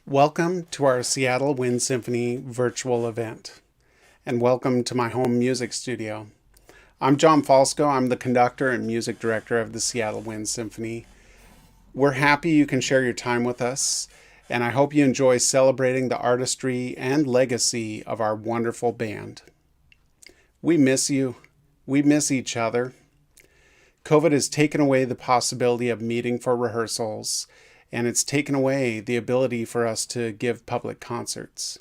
Welcome to our Seattle Wind Symphony virtual event, and welcome to my home music studio. I'm John Falsco. I'm the conductor and music director of the Seattle Wind Symphony. We're happy you can share your time with us, and I hope you enjoy celebrating the artistry and legacy of our wonderful band. We miss you. We miss each other. COVID has taken away the possibility of meeting for rehearsals, and it's taken away the ability for us to give public concerts.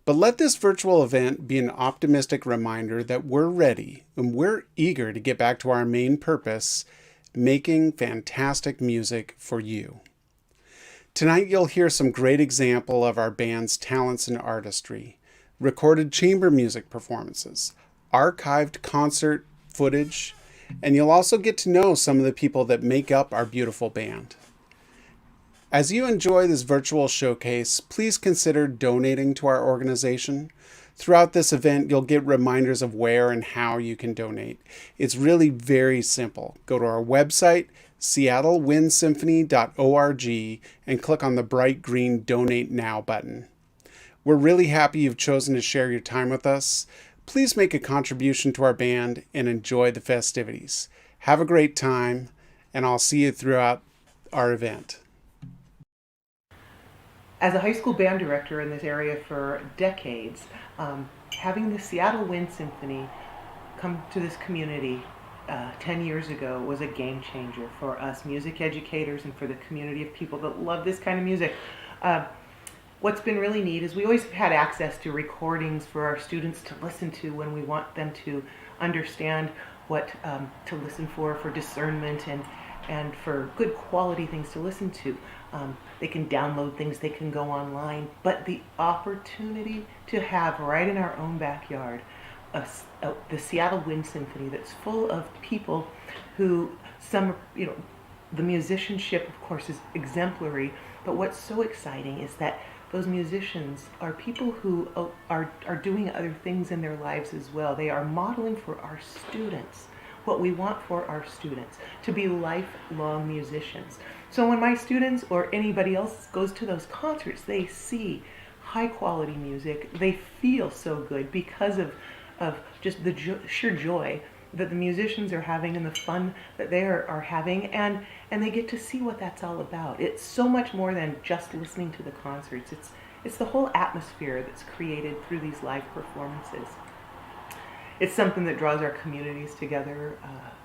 But let this virtual event be an optimistic reminder that we're ready and we're eager to get back to our main purpose, making fantastic music for you. Tonight you'll hear some great example of our band's talents and artistry, recorded chamber music performances, archived concert footage, and you'll also get to know some of the people that make up our beautiful band. As you enjoy this virtual showcase, please consider donating to our organization. Throughout this event, you'll get reminders of where and how you can donate. It's really very simple. Go to our website, seattlewindsymphony.org, and click on the bright green Donate Now button. We're really happy you've chosen to share your time with us. Please make a contribution to our band and enjoy the festivities. Have a great time, and I'll see you throughout our event. As a high school band director in this area for decades, having the Seattle Wind Symphony come to this community 10 years ago was a game changer for us music educators and for the community of people that love this kind of music. What's been really neat is we always have had access to recordings for our students to listen to when we want them to understand what to listen for discernment and for good quality things to listen to. They can download things, they can go online, but the opportunity to have right in our own backyard the Seattle Wind Symphony that's full of people who the musicianship of course is exemplary, but what's so exciting is that those musicians are people who are doing other things in their lives as well. They are modeling for our students what we want for our students, to be lifelong musicians. So when my students or anybody else goes to those concerts, they see high quality music, they feel so good because of just the sheer joy that the musicians are having and the fun that they are having, and they get to see what that's all about. It's so much more than just listening to the concerts. It's the whole atmosphere that's created through these live performances. It's something that draws our communities together,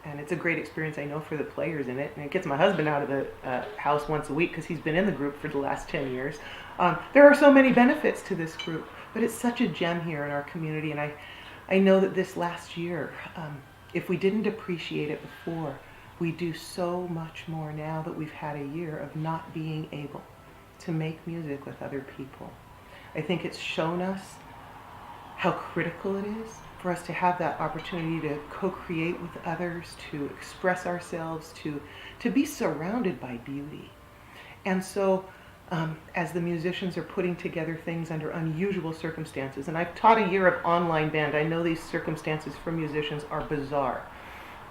and it's a great experience, I know, for the players in it, and it gets my husband out of the house once a week because he's been in the group for the last 10 years. There are so many benefits to this group, but it's such a gem here in our community, and I know that this last year, if we didn't appreciate it before, we do so much more now that we've had a year of not being able to make music with other people. I think it's shown us how critical it is for us to have that opportunity to co-create with others, to express ourselves, to be surrounded by beauty. And so as the musicians are putting together things under unusual circumstances, and I've taught a year of online band, I know these circumstances for musicians are bizarre,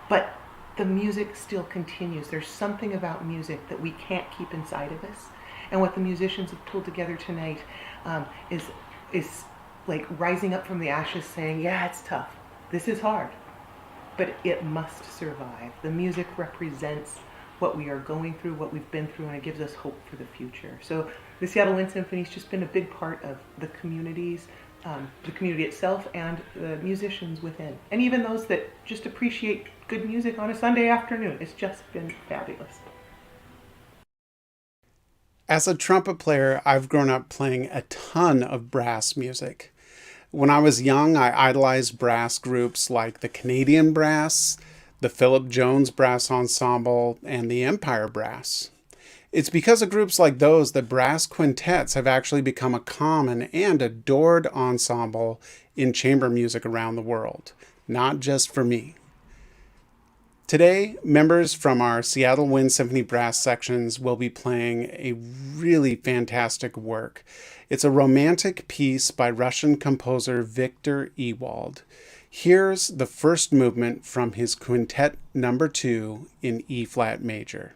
but the music still continues. There's something about music that we can't keep inside of us. And what the musicians have pulled together tonight is like rising up from the ashes saying, yeah, it's tough, this is hard, but it must survive. The music represents what we are going through, what we've been through, and it gives us hope for the future. So the Seattle Wind Symphony has just been a big part of the community itself and the musicians within. And even those that just appreciate good music on a Sunday afternoon. It's just been fabulous. As a trumpet player, I've grown up playing a ton of brass music. When I was young, I idolized brass groups like the Canadian Brass, the Philip Jones Brass Ensemble, and the Empire Brass. It's because of groups like those that brass quintets have actually become a common and adored ensemble in chamber music around the world, not just for me. Today, members from our Seattle Wind Symphony brass sections will be playing a really fantastic work. It's a romantic piece by Russian composer Victor Ewald. Here's the first movement from his Quintet No. 2 in E-flat major.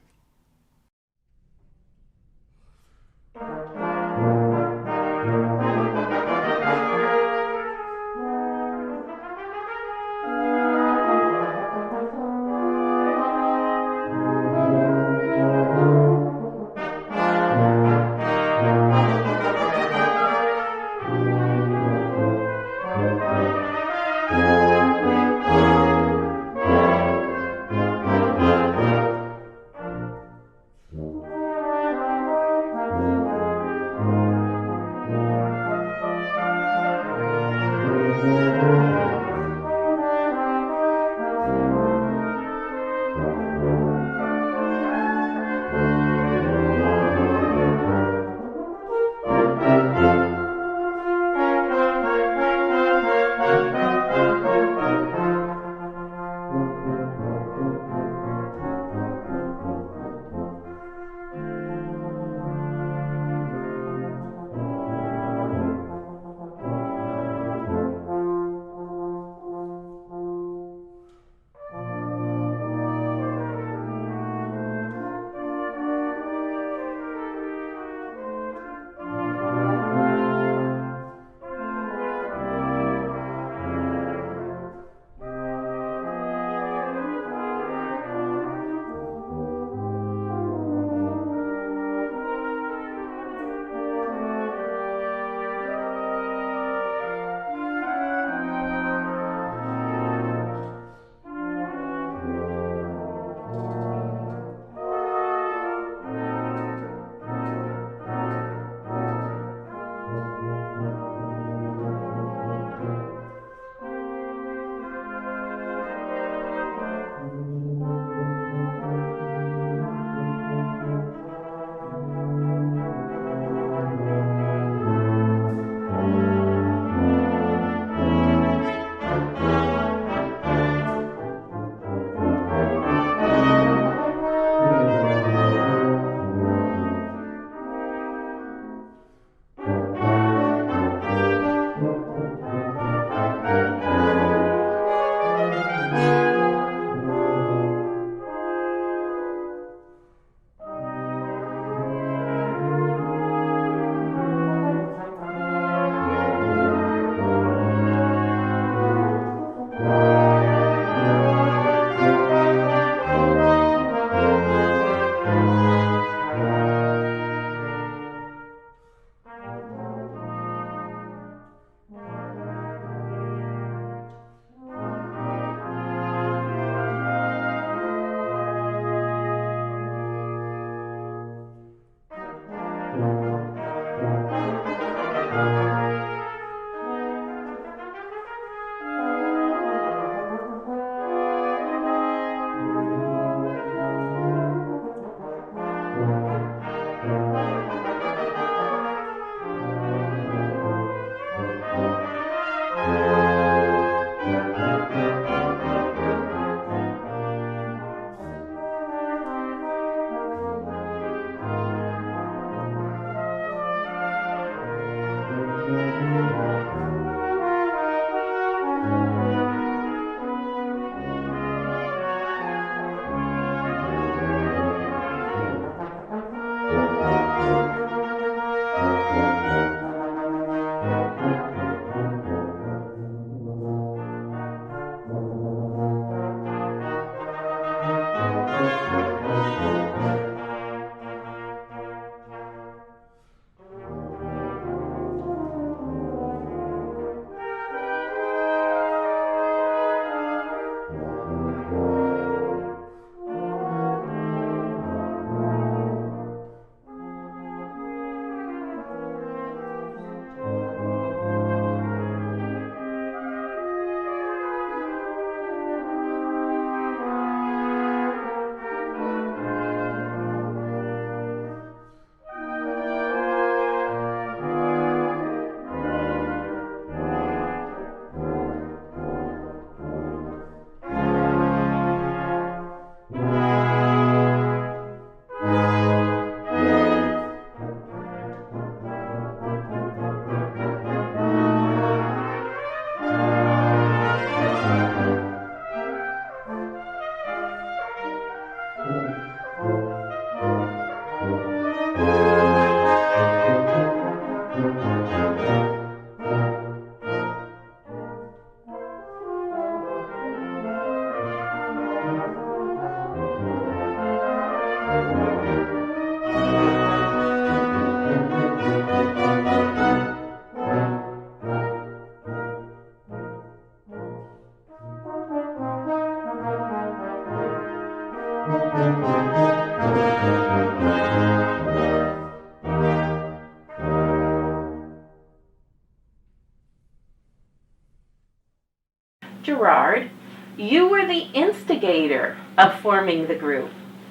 you were the instigator of forming the group.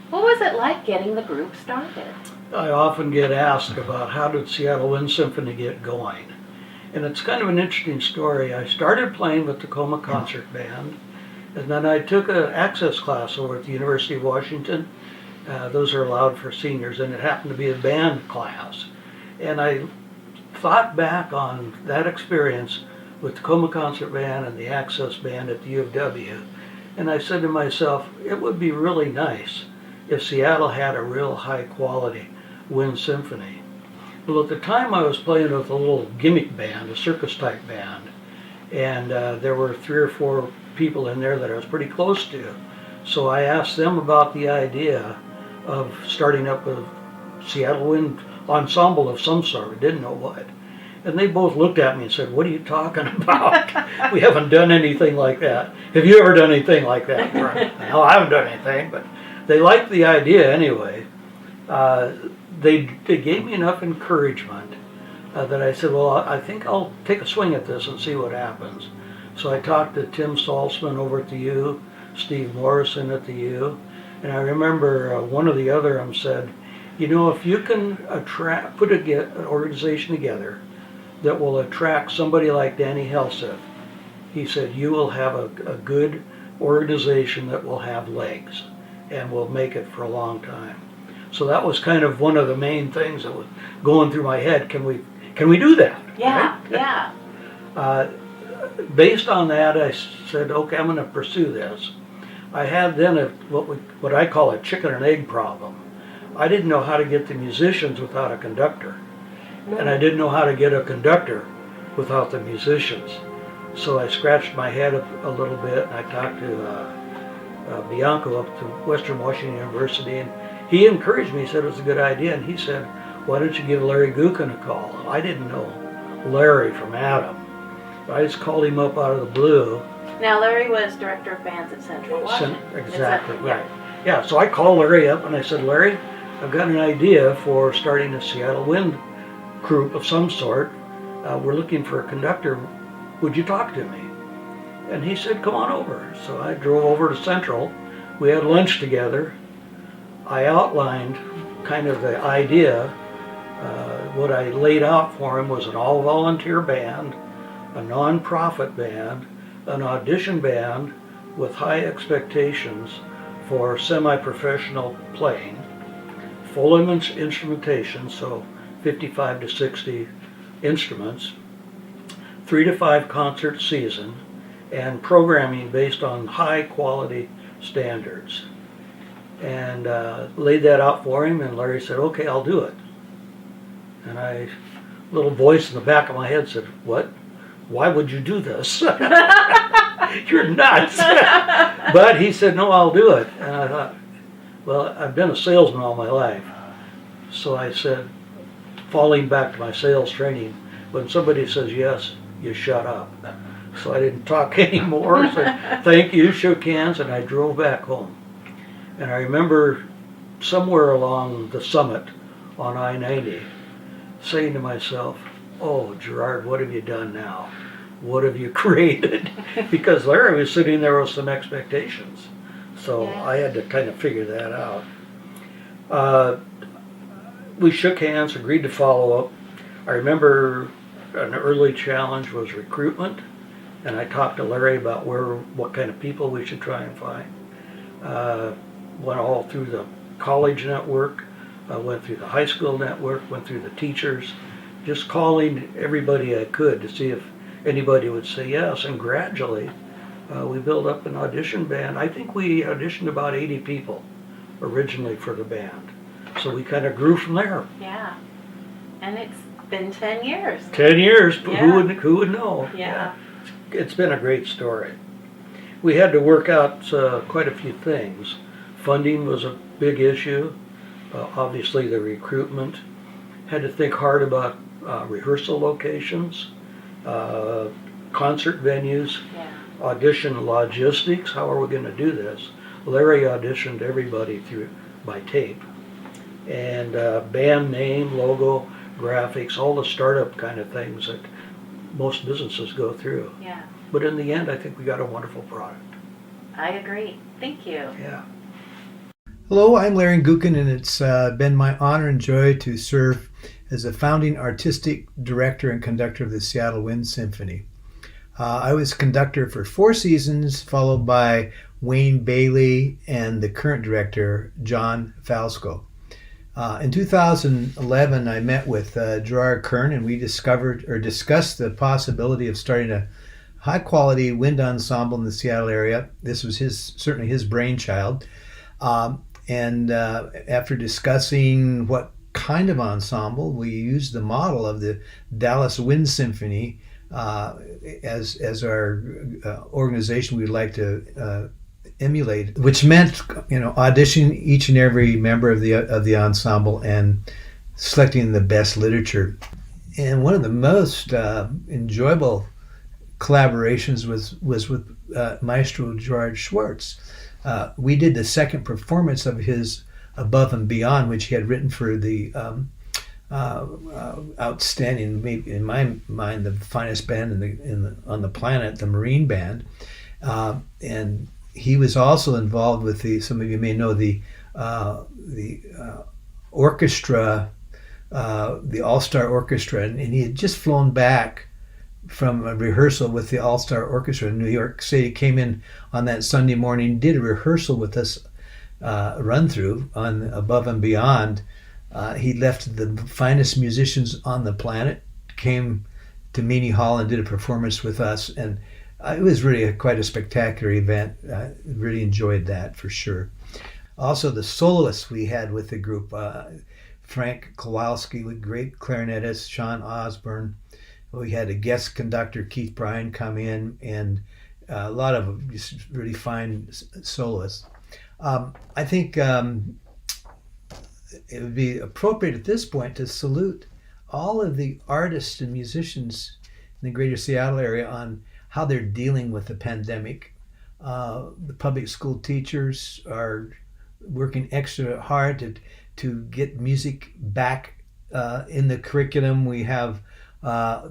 What was it like getting the group started? I often get asked about how did Seattle Wind Symphony get going. And it's kind of an interesting story. I started playing with the Tacoma Concert Band, and then I took an access class over at the University of Washington. Those are allowed for seniors, and it happened to be a band class. And I thought back on that experience with the Tacoma Concert Band and the Access Band at the U of W, and I said to myself, it would be really nice if Seattle had a real high quality wind symphony. Well, at the time I was playing with a little gimmick band, a circus type band, and there were 3 or 4 people in there that I was pretty close to. So I asked them about the idea of starting up a Seattle Wind ensemble of some sort. I didn't know what. And they both looked at me and said, "What are you talking about? We haven't done anything like that. Have you ever done anything like that?" No, I haven't done anything, but they liked the idea anyway. They gave me enough encouragement that I said, well, I think I'll take a swing at this and see what happens. So I talked to Tim Salzman over at the U, Steve Morrison at the U, and I remember one of the other of them said, you know, if you can put an organization together that will attract somebody like Danny Helseth, he said, you will have a good organization that will have legs and will make it for a long time. So that was kind of one of the main things that was going through my head. Can we do that? Yeah, right? yeah. Based on that, I said, okay, I'm going to pursue this. I had then what I call a chicken and egg problem. I didn't know how to get the musicians without a conductor, and I didn't know how to get a conductor without the musicians. So I scratched my head a little bit, and I talked to Bianco up to Western Washington University, and he encouraged me. He said it was a good idea, and he said, why don't you give Larry Gukin a call? I didn't know Larry from Adam. I just called him up out of the blue. Now, Larry was director of bands at Central Washington. Exactly, right. Yeah, so I called Larry up and I said, Larry, I've got an idea for starting a Seattle Wind group of some sort. We're looking for a conductor. Would you talk to me? And he said, come on over. So I drove over to Central. We had lunch together. I outlined kind of the idea. What I laid out for him was an all-volunteer band, a non-profit band, an audition band with high expectations for semi-professional playing, full instrumentation, so 55 to 60 instruments, 3 to 5 concert season, and programming based on high quality standards. And laid that out for him, and Larry said, okay, I'll do it. And a little voice in the back of my head said, what? Why would you do this? You're nuts. But he said, no, I'll do it. And I thought, well, I've been a salesman all my life. So I said, falling back to my sales training, when somebody says yes, you shut up. So I didn't talk anymore. Said, thank you, shook hands, and I drove back home. And I remember somewhere along the summit on I-90 saying to myself, oh, Gerard, what have you done now? What have you created? Because Larry was sitting there with some expectations. So yes. I had to kind of figure that out. We shook hands, agreed to follow up. I remember an early challenge was recruitment, and I talked to Larry about what kind of people we should try and find. Went all through the college network, went through the high school network, went through the teachers, just calling everybody I could to see if anybody would say yes. And gradually, we built up an audition band. I think we auditioned about 80 people originally for the band. So we kind of grew from there. Yeah. And it's been 10 years. 10 years, but Yeah. who would know? Yeah. It's been a great story. We had to work out quite a few things. Funding was a big issue. Obviously the recruitment. Had to think hard about rehearsal locations, concert venues, Yeah. audition logistics. How are we going to do this? Larry auditioned everybody by tape. And band name, logo, graphics, all the startup kind of things that most businesses go through. Yeah. But in the end, I think we got a wonderful product. I agree. Thank you. Yeah. Hello, I'm Larry Gukin, and it's been my honor and joy to serve as the founding artistic director and conductor of the Seattle Wind Symphony. I was conductor for 4 seasons, followed by Wayne Bailey and the current director, John Falsco. In 2011, I met with Gerard Kern, and we discussed the possibility of starting a high-quality wind ensemble in the Seattle area. This was certainly his brainchild. And after discussing what kind of ensemble, we used the model of the Dallas Wind Symphony as our organization we'd like to emulate, which meant auditioning each and every member of the ensemble and selecting the best literature. And one of the most enjoyable collaborations was with Maestro Gerard Schwartz. We did the second performance of his Above and Beyond, which he had written for the outstanding, maybe in my mind, the finest band on the planet, the Marine Band, and he was also involved with some of you may know the orchestra, the All-Star Orchestra, and he had just flown back from a rehearsal with the All-Star Orchestra in New York City. Came in on that Sunday morning, did a rehearsal with us, run through on Above and Beyond. He left the finest musicians on the planet, came to Meany Hall and did a performance with us, and it was really quite a spectacular event. I really enjoyed that for sure. Also, the soloists we had with the group, Frank Kowalski, with great clarinetist, Sean Osborne. We had a guest conductor, Keith Bryan, come in, and a lot of just really fine soloists. I think it would be appropriate at this point to salute all of the artists and musicians in the greater Seattle area on how they're dealing with the pandemic. The public school teachers are working extra hard to get music back in the curriculum. We have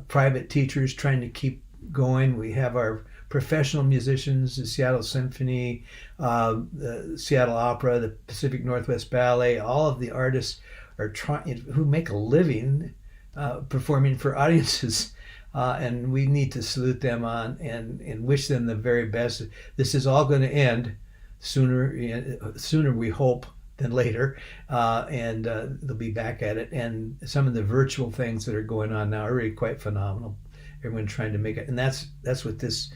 private teachers trying to keep going. We have our professional musicians, the Seattle Symphony, the Seattle Opera, the Pacific Northwest Ballet. All of the artists are who make a living performing for audiences, and we need to salute them on and wish them the very best. This is all going to end sooner we hope than later, and they'll be back at it. And some of the virtual things that are going on now are really quite phenomenal. Everyone trying to make it, and that's what this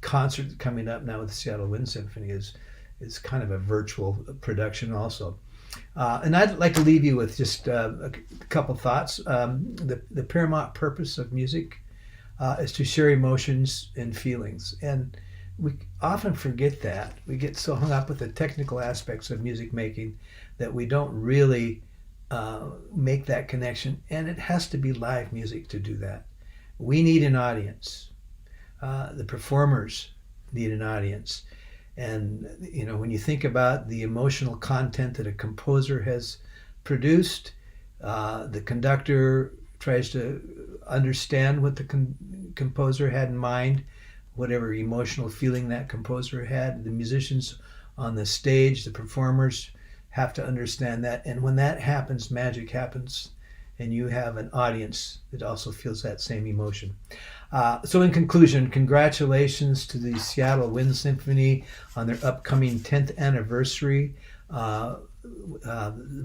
concert coming up now with the Seattle Wind Symphony is kind of a virtual production also. And I'd like to leave you with just a couple thoughts. The paramount purpose of music is to share emotions and feelings, and we often forget that. We get so hung up with the technical aspects of music making that we don't really make that connection, and it has to be live music to do that. We need an audience. The performers need an audience. And when you think about the emotional content that a composer has produced, the conductor tries to understand what the composer had in mind, whatever emotional feeling that composer had. The musicians on the stage, the performers, have to understand that. And when that happens, magic happens, and you have an audience that also feels that same emotion. So in conclusion, congratulations to the Seattle Wind Symphony on their upcoming 10th anniversary.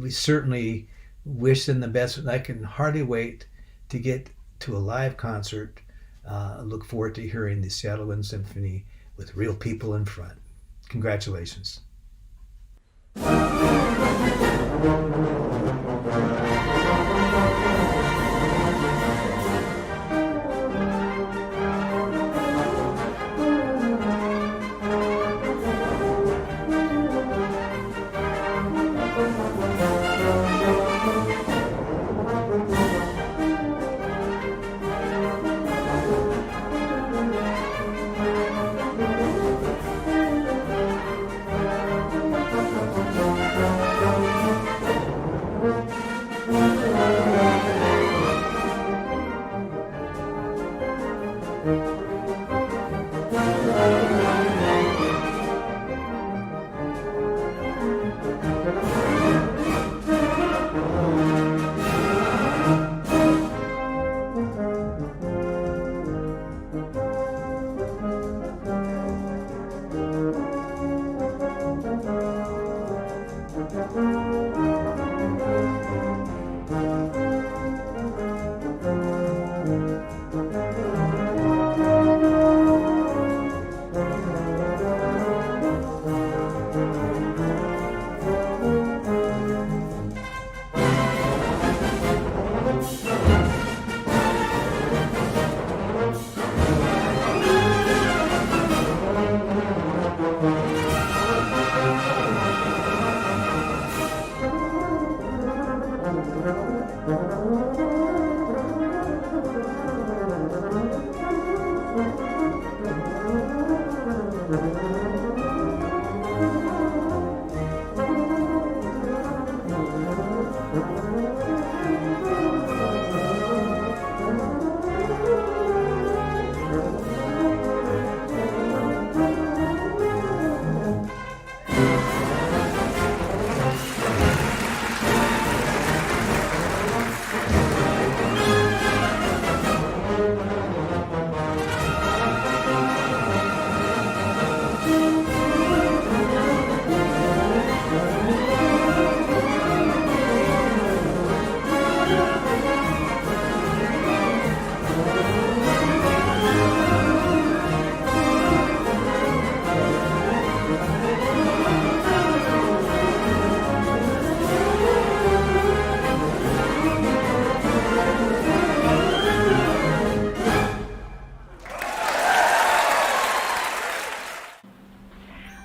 We certainly wish them the best, and I can hardly wait to get to a live concert. Look forward to hearing the Seattle Wind Symphony with real people in front. Congratulations.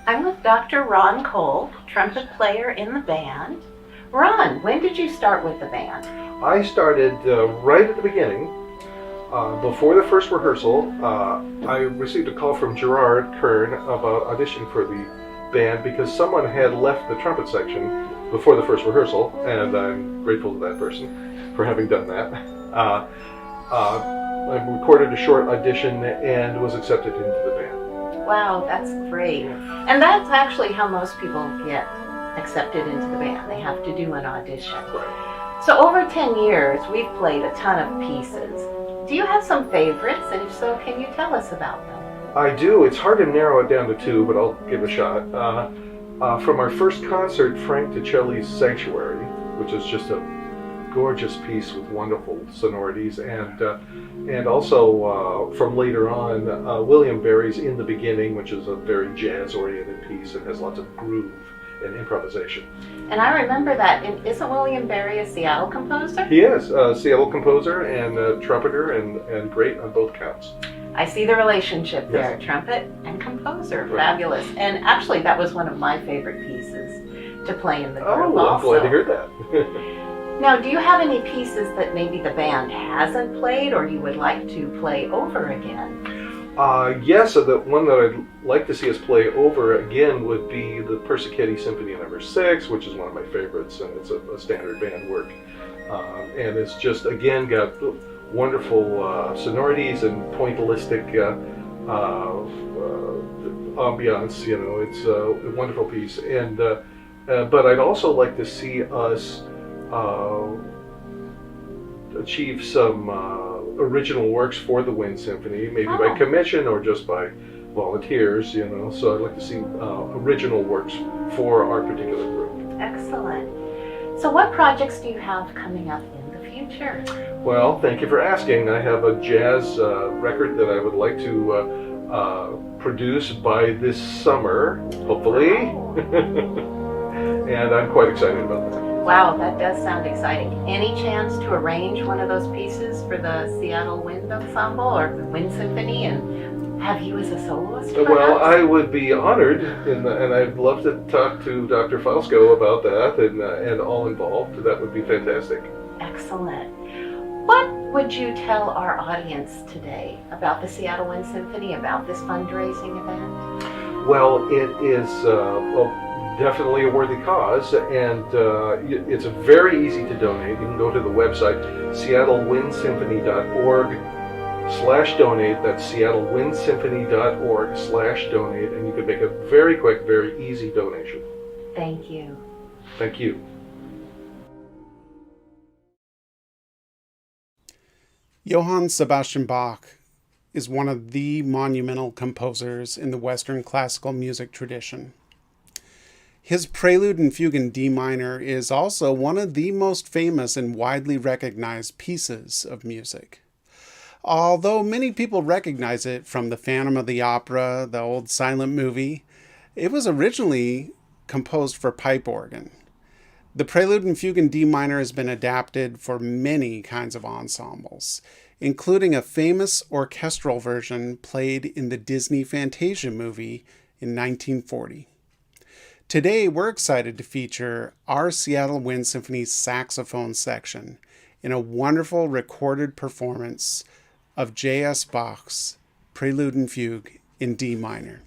I'm with Dr. Ron Cole, trumpet player in the band. Ron, when did you start with the band? I started right at the beginning. Before the first rehearsal, I received a call from Gerard Kern about auditioning for the band because someone had left the trumpet section before the first rehearsal, and I'm grateful to that person for having done that. I recorded a short audition and was accepted into the band. Wow, that's great. And that's actually how most people get accepted into the band. They have to do an audition. Right. So over 10 years, we've played a ton of pieces. Do you have some favorites? And if so, can you tell us about them? I do. It's hard to narrow it down to two, but I'll give it a shot. From our first concert, Frank Ticelli's Sanctuary, which is just a gorgeous piece with wonderful sonorities, and also from later on, William Barry's In the Beginning, which is a very jazz-oriented piece and has lots of groove and improvisation. And I remember that. Isn't William Barry a Seattle composer? He is a Seattle composer and trumpeter, and great on both counts. I see the relationship there, Yes. trumpet and composer, Right. Fabulous. And actually, that was one of my favorite pieces to play in the group Oh, I'm also. glad to hear that. Now, do you have any pieces that maybe the band hasn't played or you would like to play over again? Yes, the one that I'd like to see us play over again would be the Persichetti Symphony No. 6, which is one of my favorites, and it's a standard band work. And it's just, again, got wonderful sonorities and pointillistic ambiance. You know, it's a wonderful piece. And but I'd also like to see us achieve some original works for the Wind Symphony, maybe by commission or just by volunteers, you know. So I'd like to see original works for our particular group. Excellent. So what projects do you have coming up in the future? Well, thank you for asking. I have a jazz record that I would like to produce by this summer, hopefully. And I'm quite excited about that. Wow, that does sound exciting. Any chance to arrange one of those pieces for the Seattle Wind Ensemble or the Wind Symphony and have you as a soloist, perhaps? Well, I would be honored, and I'd love to talk to Dr. Falsco about that and all involved. That would be fantastic. Excellent. What would you tell our audience today about the Seattle Wind Symphony, about this fundraising event? Well, it is definitely a worthy cause, and it's very easy to donate. You can go to the website seattlewindsymphony.org/donate. That's seattlewindsymphony.org/donate, and you can make a very quick, very easy donation. Thank you. Thank you. Johann Sebastian Bach is one of the monumental composers in the Western classical music tradition. His Prelude and Fugue in D minor is also one of the most famous and widely recognized pieces of music. Although many people recognize it from the Phantom of the Opera, the old silent movie, it was originally composed for pipe organ. The Prelude and Fugue in D minor has been adapted for many kinds of ensembles, including a famous orchestral version played in the Disney Fantasia movie in 1940. Today, we're excited to feature our Seattle Wind Symphony's saxophone section in a wonderful recorded performance of J.S. Bach's Prelude and Fugue in D minor.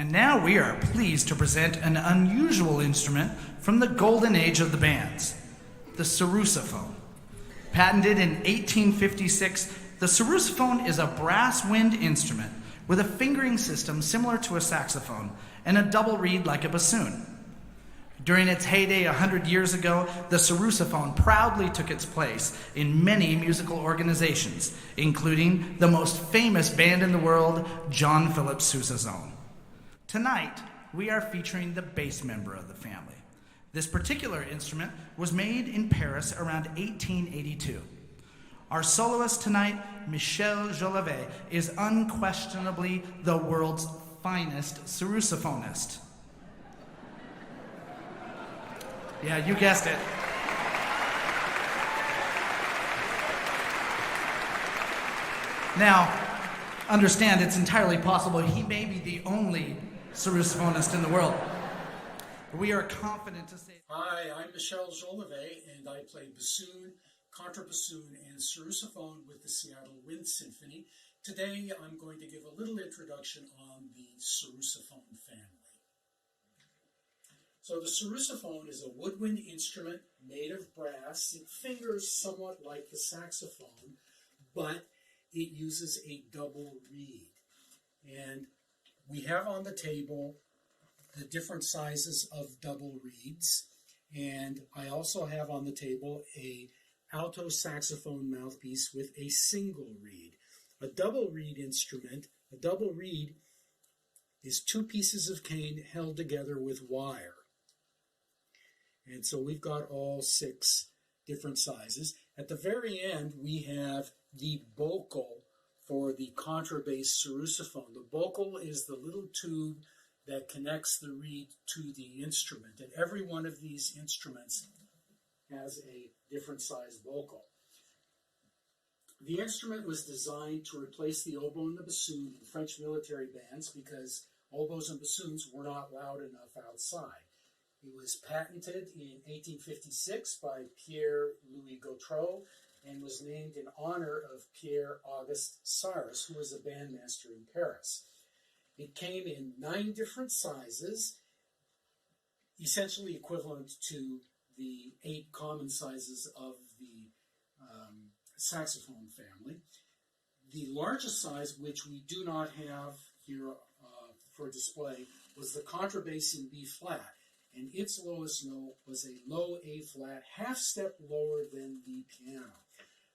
And now we are pleased to present an unusual instrument from the golden age of the bands, the Sarrusophone. Patented in 1856, the Sarrusophone is a brass wind instrument with a fingering system similar to a saxophone and a double reed like a bassoon. During its heyday 100 years ago, the Sarrusophone proudly took its place in many musical organizations, including the most famous band in the world, John Philip Sousa's own. Tonight, we are featuring the bass member of the family. This particular instrument was made in Paris around 1882. Our soloist tonight, Michel Jolivet, is unquestionably the world's finest sarrusophonist. Yeah, you guessed it. Now, understand it's entirely possible he may be the only sarrusophonist in the world. We are confident to say... Hi, I'm Michel Jolivet, and I play bassoon, contrabassoon, and sarrusophone with the Seattle Wind Symphony. Today, I'm going to give a little introduction on the sarrusophone family. So the sarrusophone is a woodwind instrument made of brass. It fingers somewhat like the saxophone, but it uses a double reed. And we have on the table the different sizes of double reeds. And I also have on the table a alto saxophone mouthpiece with a single reed. A double reed instrument, a double reed is two pieces of cane held together with wire. And so we've got all 6 different sizes. At the very end, we have the bocal for the contrabass sarrusophone. The bocal is the little tube that connects the reed to the instrument. And every one of these instruments has a different size bocal. The instrument was designed to replace the oboe and the bassoon in French military bands because oboes and bassoons were not loud enough outside. It was patented in 1856 by Pierre-Louis Gautreau and was named in honor of Pierre-Auguste Sarrus, who was a bandmaster in Paris. It came in 9 different sizes, essentially equivalent to the 8 common sizes of the saxophone family. The largest size, which we do not have here for display, was the contrabass in B flat, and its lowest note was a low A flat, half step lower than the piano.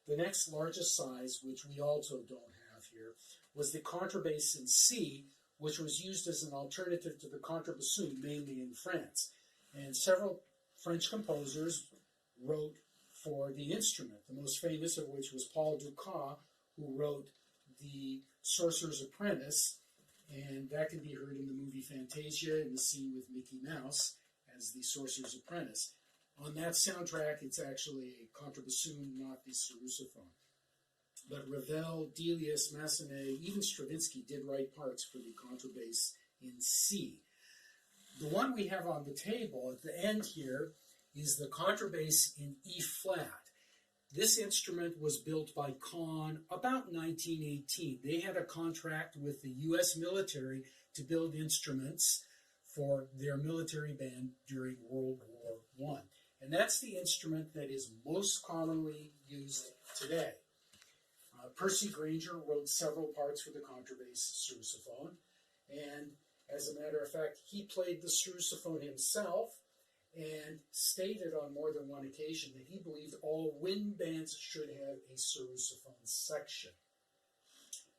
The next largest size, which we also don't have here, was the contrabass in C, which was used as an alternative to the contrabassoon, mainly in France. And several French composers wrote for the instrument, the most famous of which was Paul Dukas, who wrote The Sorcerer's Apprentice, and that can be heard in the movie Fantasia in the scene with Mickey Mouse as the Sorcerer's Apprentice. On that soundtrack, it's actually a contrabassoon, not the sarrusophone. But Ravel, Delius, Massenet, even Stravinsky did write parts for the contrabass in C. The one we have on the table at the end here is the contrabass in E flat. This instrument was built by Cohen about 1918. They had a contract with the U.S. military to build instruments for their military band during World War I. And that's the instrument that is most commonly used today. Percy Grainger wrote several parts for the contrabass sarrusophone, and as a matter of fact, he played the sarrusophone himself and stated on more than one occasion that he believed all wind bands should have a sarrusophone section.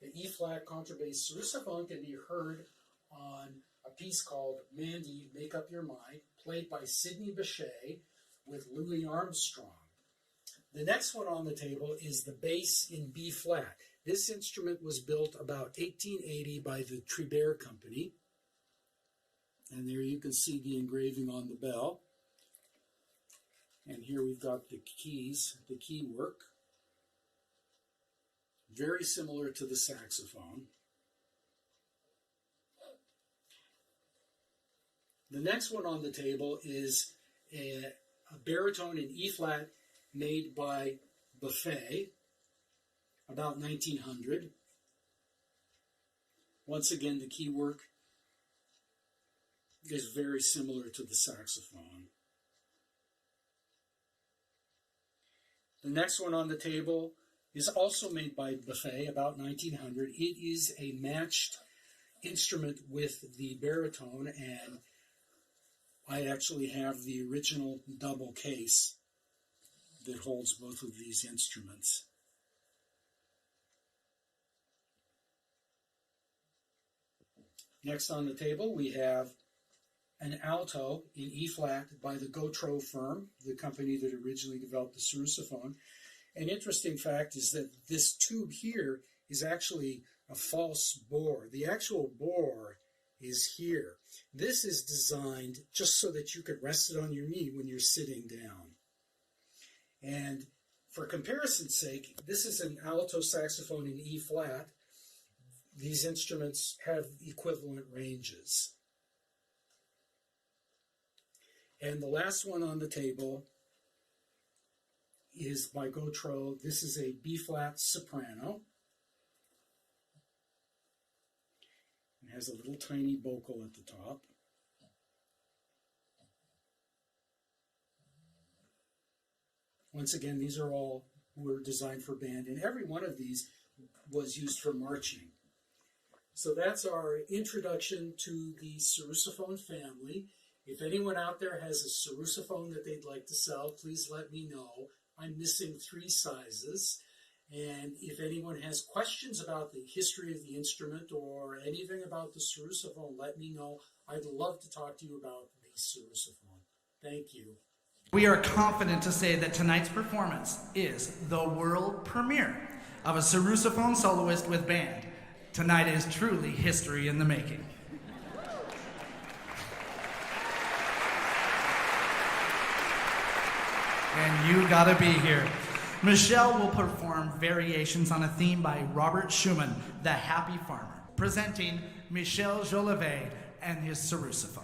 The E-flat contrabass sarrusophone can be heard on a piece called Mandy, Make Up Your Mind, played by Sidney Bechet with Louis Armstrong. The next one on the table is the bass in B-flat. This instrument was built about 1880 by the Tribert Company. And there you can see the engraving on the bell. And here we've got the keys, the key work. Very similar to the saxophone. The next one on the table is a baritone in E-flat made by Buffet, about 1900. Once again, the key work is very similar to the saxophone. The next one on the table is also made by Buffet, about 1900. It is a matched instrument with the baritone, and I actually have the original double case that holds both of these instruments. Next on the table, we have an alto in E-flat by the Gautreau firm, the company that originally developed the sarrusophone. An interesting fact is that this tube here is actually a false bore. The actual bore is here. This is designed just so that you could rest it on your knee when you're sitting down. And for comparison's sake, this is an alto saxophone in E-flat. These instruments have equivalent ranges. And the last one on the table is by Gautreau. This is a B-flat soprano. It has a little tiny bocal at the top. Once again, these are all were designed for band, and every one of these was used for marching. So that's our introduction to the Sarrusophone family. If anyone out there has a Sarrusophone that they'd like to sell, please let me know. I'm missing 3 sizes. And if anyone has questions about the history of the instrument or anything about the Sarrusophone, let me know. I'd love to talk to you about the Sarrusophone. Thank you. We are confident to say that tonight's performance is the world premiere of a Sarrusophone soloist with band. Tonight is truly history in the making. And you gotta be here. Michel will perform variations on a theme by Robert Schumann, The Happy Farmer, presenting Michel Jolivet and his Sarrusophone.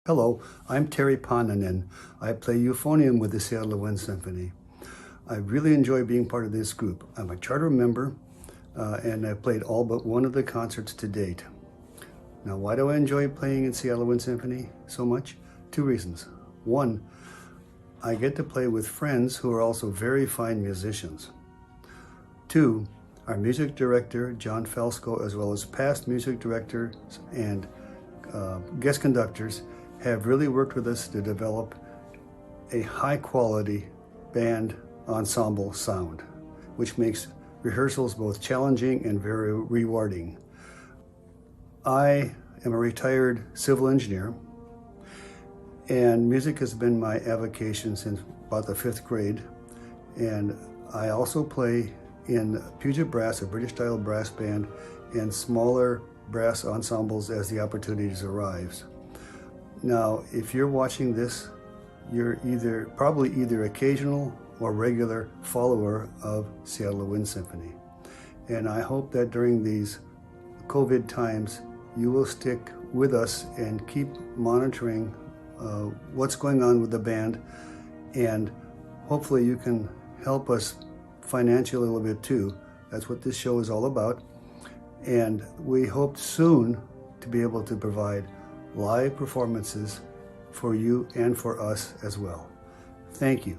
Hello, I'm Terry Ponanen. I play euphonium with the Seattle Wind Symphony. I really enjoy being part of this group. I'm a charter member, and I've played all but one of the concerts to date. Now, why do I enjoy playing in Seattle Wind Symphony so much? Two reasons. One, I get to play with friends who are also very fine musicians. Two, our music director, John Felsko, as well as past music directors and guest conductors, have really worked with us to develop a high quality band ensemble sound, which makes rehearsals both challenging and very rewarding. I am a retired civil engineer, and music has been my avocation since about the 5th grade. And I also play in Puget Brass, a British style brass band, and smaller brass ensembles as the opportunities arise. Now, if you're watching this, you're probably either occasional or regular follower of Seattle Wind Symphony. And I hope that during these COVID times, you will stick with us and keep monitoring what's going on with the band, and hopefully you can help us financially a little bit too. That's what this show is all about. And we hope soon to be able to provide live performances for you and for us as well. Thank you.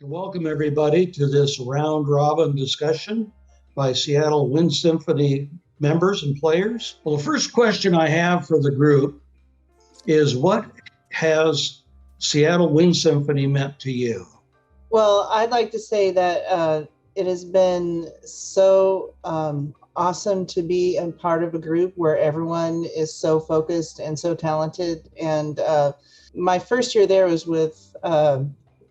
Welcome everybody to this round robin discussion by Seattle Wind Symphony members and players. Well, the first question I have for the group is, what has Seattle Wind Symphony meant to you? Well, I'd like to say that it has been so awesome to be a part of a group where everyone is so focused and so talented. And my first year there was with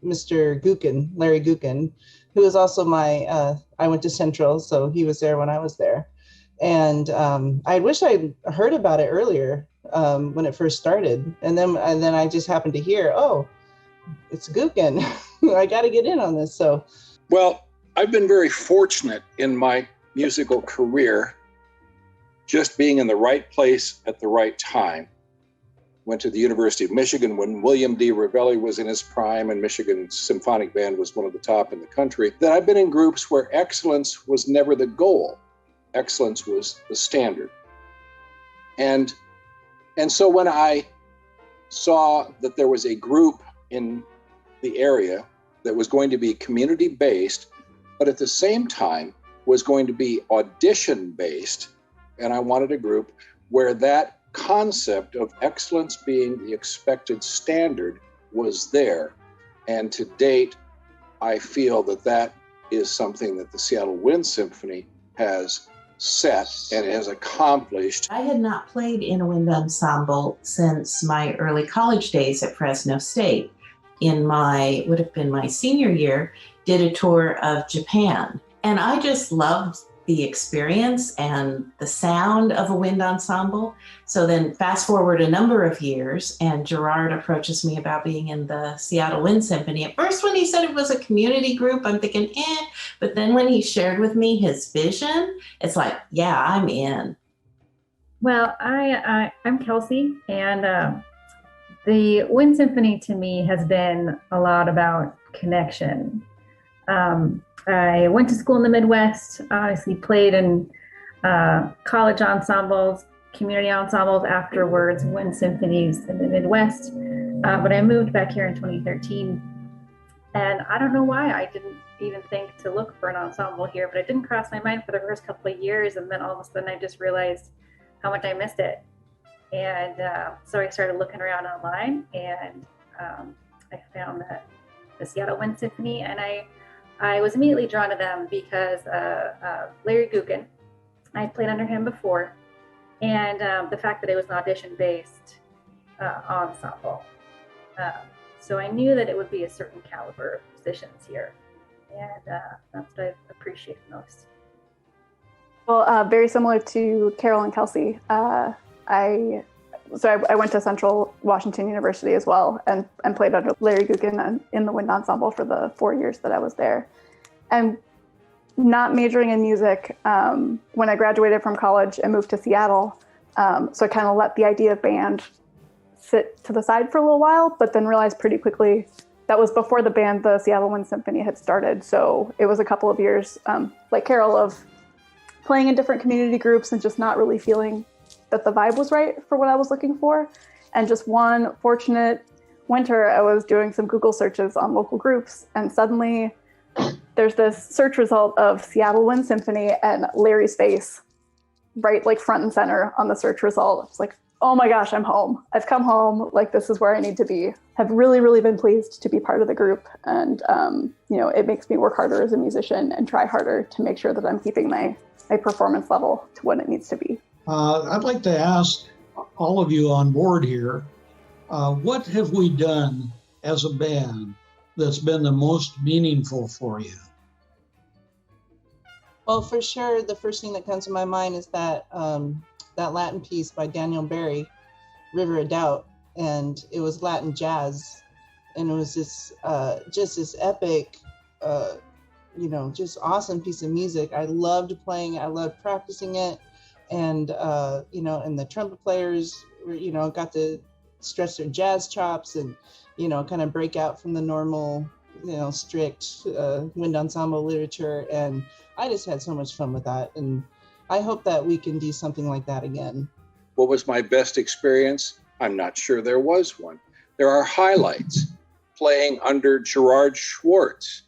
Mr. Gukin, Larry Gukin, who was also I went to Central, so he was there when I was there. And I wish I'd heard about it earlier when it first started. And then I just happened to hear, oh, it's Gukin. I got to get in on this. So, well, I've been very fortunate in my musical career, just being in the right place at the right time. Went to the University of Michigan when William D. Ravelli was in his prime and Michigan's symphonic band was one of the top in the country. Then I've been in groups where excellence was never the goal. Excellence was the standard. And so when I saw that there was a group in the area that was going to be community-based, but at the same time was going to be audition-based, and I wanted a group where that concept of excellence being the expected standard was there. And to date, I feel that that is something that the Seattle Wind Symphony has set and has accomplished. I had not played in a wind ensemble since my early college days at Fresno State. In would have been my senior year, did a tour of Japan. And I just loved the experience and the sound of a wind ensemble. So then fast forward a number of years, and Gerard approaches me about being in the Seattle Wind Symphony. At first, when he said it was a community group, I'm thinking, but then when he shared with me his vision, it's like, yeah, I'm in. Well, I'm Kelsey, and the Wind Symphony to me has been a lot about connection. I went to school in the Midwest, obviously played in college ensembles, community ensembles afterwards, wind symphonies in the Midwest. But I moved back here in 2013. And I don't know why I didn't even think to look for an ensemble here, but it didn't cross my mind for the first couple of years. And then all of a sudden I just realized how much I missed it. And so I started looking around online, and I found the Seattle Wind Symphony, and I was immediately drawn to them because Larry Gukin, I had played under him before, and the fact that it was an audition-based ensemble. So I knew that it would be a certain caliber of musicians here, and that's what I appreciate most. Well, very similar to Carol and Kelsey, I went to Central Washington University as well and played under Larry Gukin in the wind ensemble for the 4 years that I was there. And not majoring in music, when I graduated from college and moved to Seattle, so I kind of let the idea of band sit to the side for a little while, but then realized pretty quickly that was before the Seattle Wind Symphony had started. So it was a couple of years, like Carol, of playing in different community groups and just not really feeling that the vibe was right for what I was looking for. And just one fortunate winter, I was doing some Google searches on local groups, and suddenly there's this search result of Seattle Wind Symphony and Larry's face right like front and center on the search result. It's like, oh my gosh, I'm home. I've come home. Like, this is where I need to be. Have really, really been pleased to be part of the group. And, it makes me work harder as a musician and try harder to make sure that I'm keeping my performance level to what it needs to be. I'd like to ask all of you on board here, what have we done as a band that's been the most meaningful for you? Well, for sure, the first thing that comes to my mind is that Latin piece by Daniel Barry, River of Doubt, and it was Latin jazz, and it was this just this epic, just awesome piece of music. I loved playing it. I loved practicing it, and and the trumpet players were, got to stretch their jazz chops and kind of break out from the normal strict wind ensemble literature, and I just had so much fun with that, and I hope that we can do something like that again. What was my best experience? I'm not sure there was one. There are highlights. Playing under Gerard Schwartz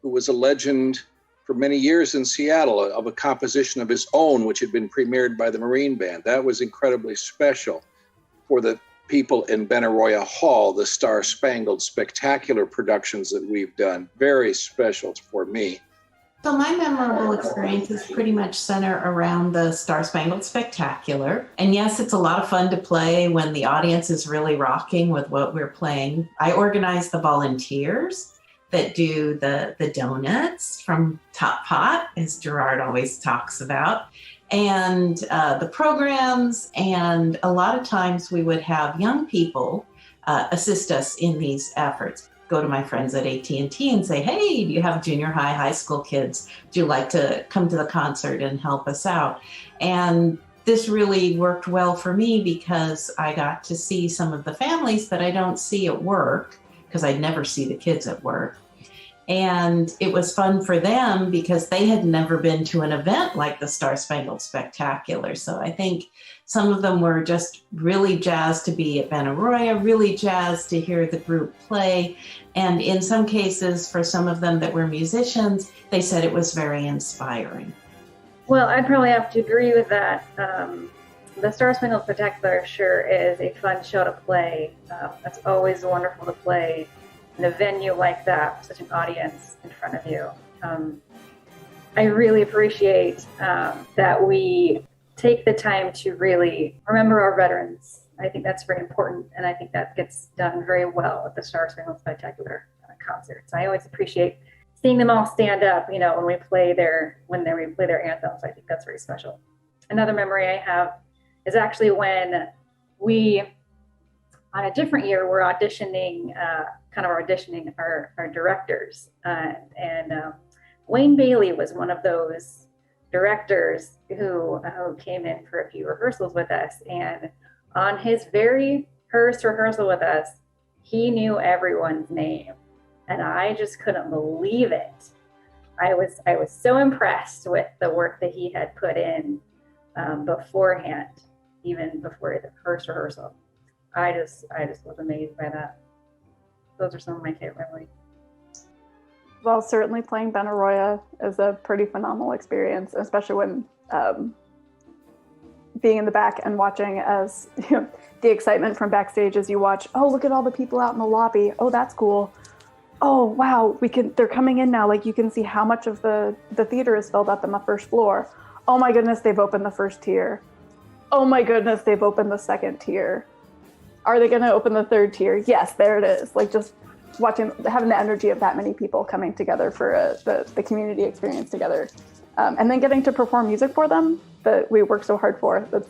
who was a legend for many years in Seattle, of a composition of his own, which had been premiered by the Marine Band. That was incredibly special. For the people in Benaroya Hall, the Star Spangled Spectacular productions that we've done, very special for me. So my memorable experiences pretty much center around the Star Spangled Spectacular. And yes, it's a lot of fun to play when the audience is really rocking with what we're playing. I organize the volunteers that do the donuts from Top Pot, as Gerard always talks about, and the programs. And a lot of times we would have young people assist us in these efforts. Go to my friends at AT&T and say, hey, do you have junior high school kids? Do you like to come to the concert and help us out? And this really worked well for me because I got to see some of the families that I don't see at work, because I'd never see the kids at work. And it was fun for them because they had never been to an event like the Star Spangled Spectacular. So I think some of them were just really jazzed to be at Benaroya, really jazzed to hear the group play. And in some cases, for some of them that were musicians, they said it was very inspiring. Well, I'd probably have to agree with that. The Star Spangled Spectacular sure is a fun show to play. It's always wonderful to play in a venue like that with such an audience in front of you. I really appreciate that we take the time to really remember our veterans. I think that's very important, and I think that gets done very well at the Star Spangled Spectacular concerts. I always appreciate seeing them all stand up, when we play their anthems. I think that's very special. Another memory I have is actually when we, on a different year, we're auditioning our directors. Wayne Bailey was one of those directors who came in for a few rehearsals with us. And on his very first rehearsal with us, he knew everyone's name. And I just couldn't believe it. I was so impressed with the work that he had put in beforehand, even before the first rehearsal. I just was amazed by that. Those are some of my favorite memories. Well, certainly playing Benaroya is a pretty phenomenal experience, especially when being in the back and watching as the excitement from backstage as you watch, oh, look at all the people out in the lobby. Oh, that's cool. Oh, wow, they're coming in now. Like, you can see how much of the theater is filled up in the first floor. Oh my goodness, they've opened the first tier. Oh my goodness, they've opened the second tier. Are they going to open the third tier? Yes, there it is. Like, just having the energy of that many people coming together for the community experience together. And then getting to perform music for them that we work so hard for. That's,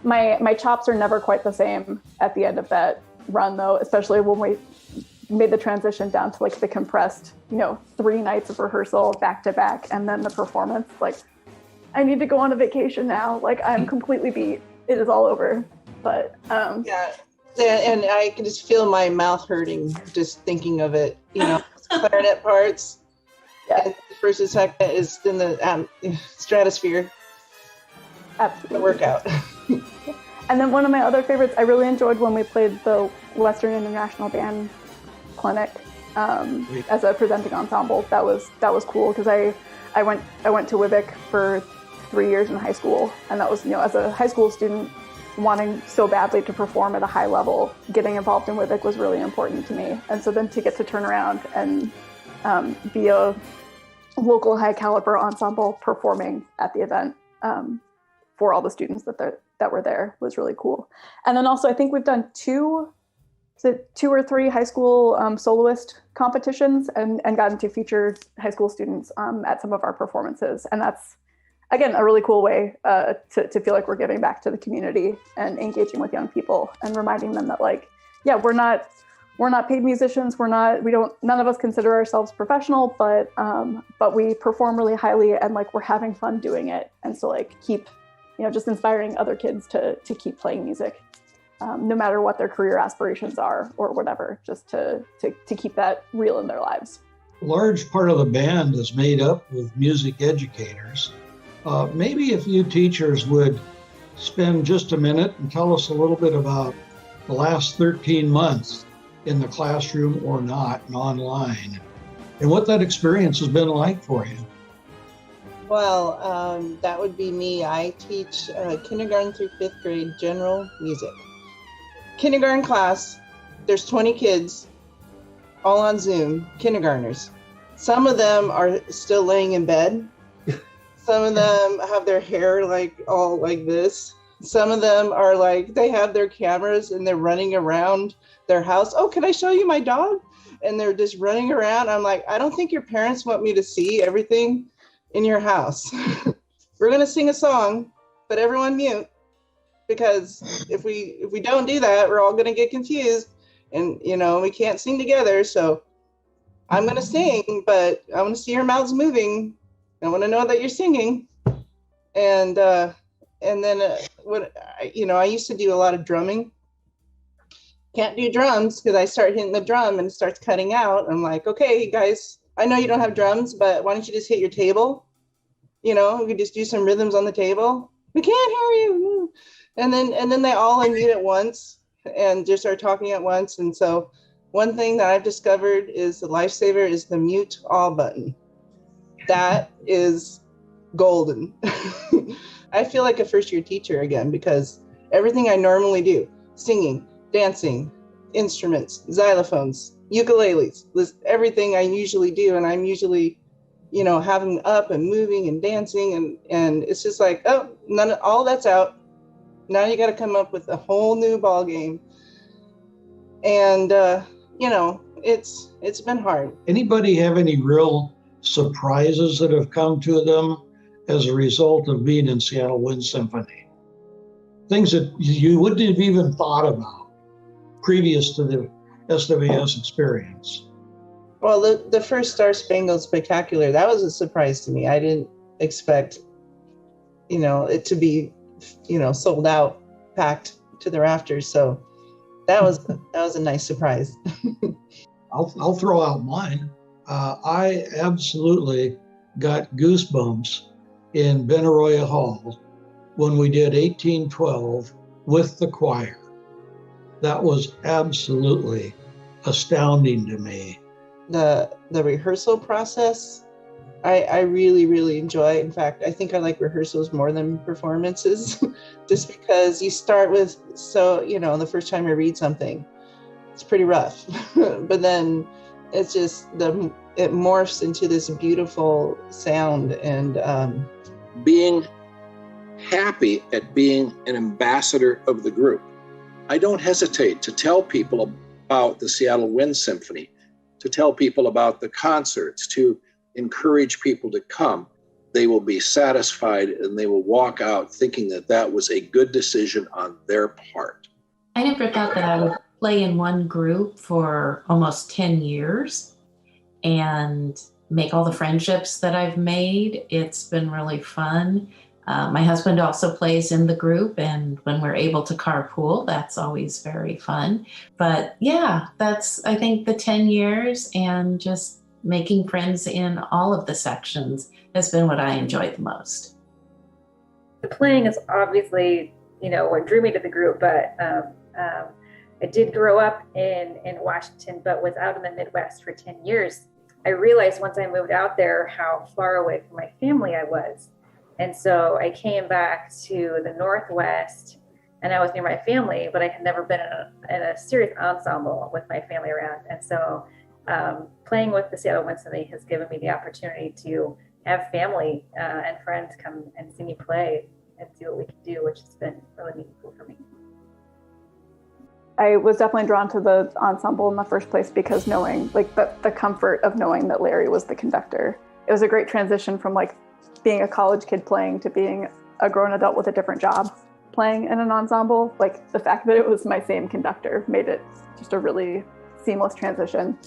my chops are never quite the same at the end of that run, though, especially when we made the transition down to like the compressed, 3 nights of rehearsal back to back, and then the performance. Like, I need to go on a vacation now. Like, I'm completely beat. It is all over. But yeah, and I can just feel my mouth hurting just thinking of it. Clarinet parts. Yeah. And the first and second is in the stratosphere. Absolutely. Workout. And then one of my other favorites, I really enjoyed when we played the Western International Band Clinic as a presenting ensemble. That was cool because I went to WIBIC for 3 years in high school, and that was as a high school student wanting so badly to perform at a high level, getting involved in WIBIC was really important to me. And so then to get to turn around and be a local high caliber ensemble performing at the event for all the students that were there was really cool. And then also I think we've done 2 or 3 high school soloist competitions and gotten to feature high school students at some of our performances. And that's, again, a really cool way to feel like we're giving back to the community and engaging with young people and reminding them that, like, yeah, we're not paid musicians. None of us consider ourselves professional, but we perform really highly and like we're having fun doing it. And so like keep, just inspiring other kids to keep playing music, no matter what their career aspirations are or whatever, just to keep that real in their lives. A large part of the band is made up with music educators. Maybe if you teachers would spend just a minute and tell us a little bit about the last 13 months in the classroom or not and online. and what that experience has been like for you. Well, that would be me. I teach kindergarten through 5th grade general music. Kindergarten class, there's 20 kids, all on Zoom, kindergartners. Some of them are still laying in bed. Some of them have their hair like all like this. Some of them are like, they have their cameras and they're running around their house. Oh, can I show you my dog? And they're just running around. I'm like, I don't think your parents want me to see everything in your house. We're gonna sing a song, but everyone mute, because if we don't do that, we're all gonna get confused, and we can't sing together. So I'm gonna sing, but I want to see your mouths moving. I want to know that you're singing. And then I used to do a lot of drumming. Can't do drums because I start hitting the drum and it starts cutting out. I'm like, okay, guys, I know you don't have drums, but why don't you just hit your table? We could just do some rhythms on the table. We can't hear you. And then they all unmute at once and just start talking at once. And so one thing that I've discovered is the lifesaver is the mute all button. That is golden. I feel like a first-year teacher again, because everything I normally do, singing, dancing, instruments, xylophones, ukuleles, everything I usually do, and I'm usually, having up and moving and dancing, and it's just like, oh, all that's out. Now you got to come up with a whole new ball game, and it's been hard. Anybody have any real surprises that have come to them as a result of being in Seattle Wind Symphony? Things that you wouldn't have even thought about previous to the SWS experience. Well, the first Star Spangled Spectacular, that was a surprise to me. I didn't expect, it to be, sold out, packed to the rafters. So that was a nice surprise. I'll throw out mine. I absolutely got goosebumps in Benaroya Hall when we did 1812 with the choir. That was absolutely astounding to me. The rehearsal process, I really, really enjoy. In fact, I think I like rehearsals more than performances, just because you start with, the first time you read something, it's pretty rough, but then it's just it morphs into this beautiful sound, and being happy at being an ambassador of the group. I don't hesitate to tell people about the Seattle Wind Symphony, to tell people about the concerts, to encourage people to come. They will be satisfied and they will walk out thinking that was a good decision on their part. I never thought that I would play in one group for almost 10 years and make all the friendships that I've made. It's been really fun. My husband also plays in the group, and when we're able to carpool, that's always very fun. But yeah, that's, I think, the 10 years and just making friends in all of the sections has been what I enjoyed the most. The playing is obviously, what drew me to the group, but I did grow up in Washington, but was out in the Midwest for 10 years. I realized once I moved out there how far away from my family I was. And so I came back to the Northwest, and I was near my family, but I had never been in a serious ensemble with my family around. And so playing with the Seattle Wind Symphony has given me the opportunity to have family and friends come and see me play and see what we can do, which has been really meaningful for me. I was definitely drawn to the ensemble in the first place because knowing, the comfort of knowing that Larry was the conductor. It was a great transition from being a college kid playing to being a grown adult with a different job playing in an ensemble. The fact that it was my same conductor made it just a really seamless transition.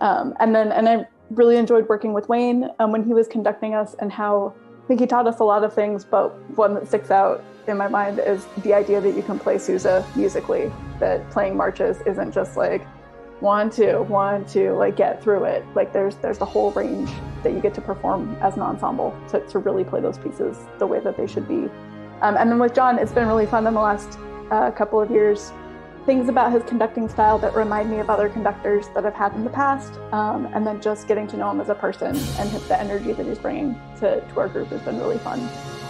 And I really enjoyed working with Wayne when he was conducting us, and how I think he taught us a lot of things, but one that sticks out in my mind is the idea that you can play Sousa musically, that playing marches isn't just 1, 2, 1, 2, get through it. There's the whole range that you get to perform as an ensemble to really play those pieces the way that they should be. And then with John, it's been really fun in the last couple of years things about his conducting style that remind me of other conductors that I've had in the past. And then just getting to know him as a person and the energy that he's bringing to our group has been really fun.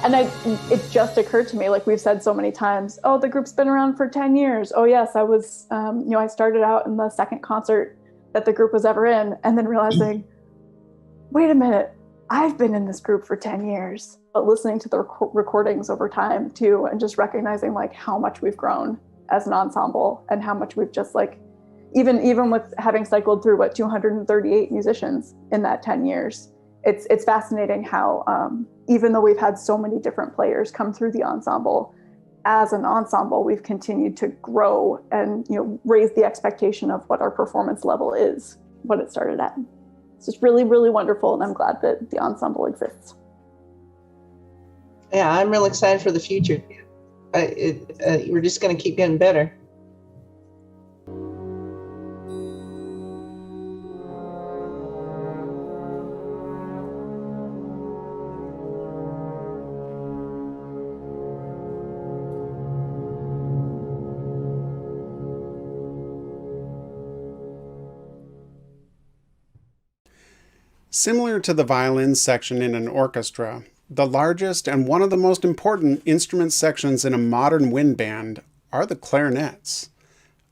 And it just occurred to me, like we've said so many times, oh, the group's been around for 10 years. Oh yes, I was, I started out in the second concert that the group was ever in, and then realizing, wait a minute, I've been in this group for 10 years. But listening to the recordings over time too, and just recognizing like how much we've grown as an ensemble and how much we've just like, even with having cycled through 238 musicians in that 10 years, it's fascinating how even though we've had so many different players come through the ensemble, as an ensemble, we've continued to grow and raise the expectation of what our performance level is, what it started at. It's just really, really wonderful, and I'm glad that the ensemble exists. Yeah, I'm real excited for the future. We're just going to keep getting better. Similar to the violin section in an orchestra, the largest and one of the most important instrument sections in a modern wind band are the clarinets.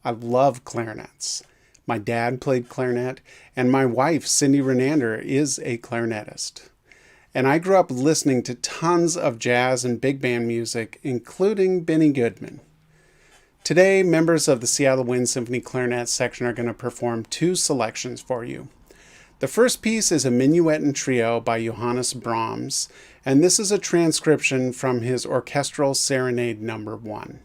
I love clarinets. My dad played clarinet, and my wife, Cindy Renander, is a clarinetist. And I grew up listening to tons of jazz and big band music, including Benny Goodman. Today, members of the Seattle Wind Symphony Clarinet section are going to perform two selections for you. The first piece is a Minuet and Trio by Johannes Brahms, and this is a transcription from his Orchestral Serenade No. 1.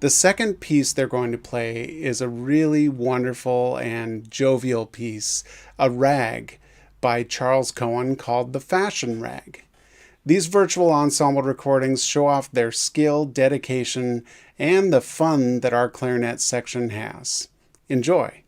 The second piece they're going to play is a really wonderful and jovial piece, a rag by Charles Cohen called The Fashion Rag. These virtual ensemble recordings show off their skill, dedication, and the fun that our clarinet section has. Enjoy!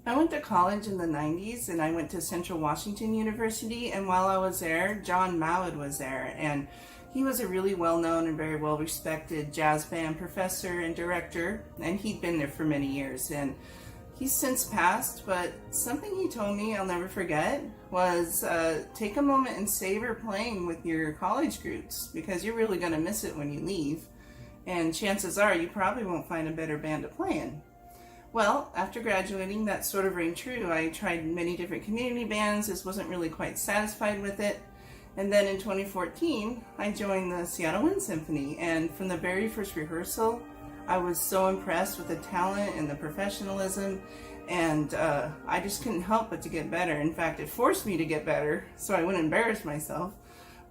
I went to college in the 90s and I went to Central Washington University, and while I was there, John Mallard was there, and he was a really well-known and very well-respected jazz band professor and director, and he'd been there for many years, and he's since passed, but something he told me I'll never forget was take a moment and savor playing with your college groups, because you're really going to miss it when you leave, and chances are you probably won't find a better band to play in. Well, after graduating, that sort of rang true. I tried many different community bands, just wasn't really quite satisfied with it. And then in 2014, I joined the Seattle Wind Symphony, and from the very first rehearsal, I was so impressed with the talent and the professionalism, and I just couldn't help but to get better. In fact, it forced me to get better, so I wouldn't embarrass myself.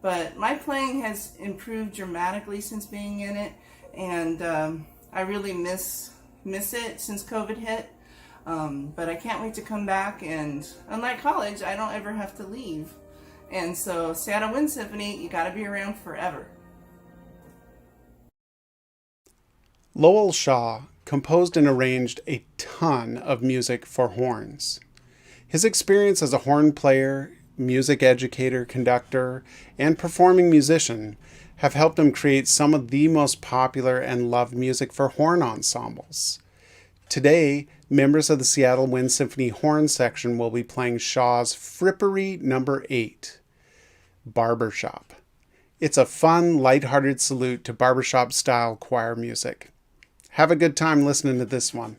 But my playing has improved dramatically since being in it, and I really miss it since COVID hit, but I can't wait to come back, and unlike college, I don't ever have to leave. And so Seattle Wind Symphony, you gotta be around forever. Lowell Shaw composed and arranged a ton of music for horns. His experience as a horn player, music educator, conductor, and performing musician have helped him create some of the most popular and loved music for horn ensembles. Today, members of the Seattle Wind Symphony horn section will be playing Shaw's Frippery No. 8, Barbershop. It's a fun, lighthearted salute to barbershop-style choir music. Have a good time listening to this one.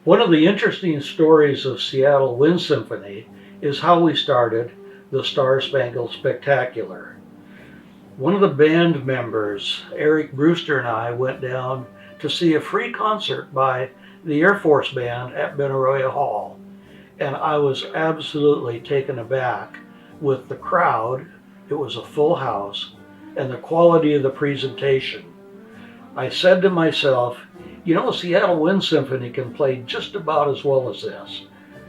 One of the interesting stories of Seattle Wind Symphony is how we started the Star-Spangled Spectacular. One of the band members, Eric Brewster, and I went down to see a free concert by the Air Force Band at Benaroya Hall. And I was absolutely taken aback with the crowd. It was a full house, and the quality of the presentation. I said to myself, you know, Seattle Wind Symphony can play just about as well as this.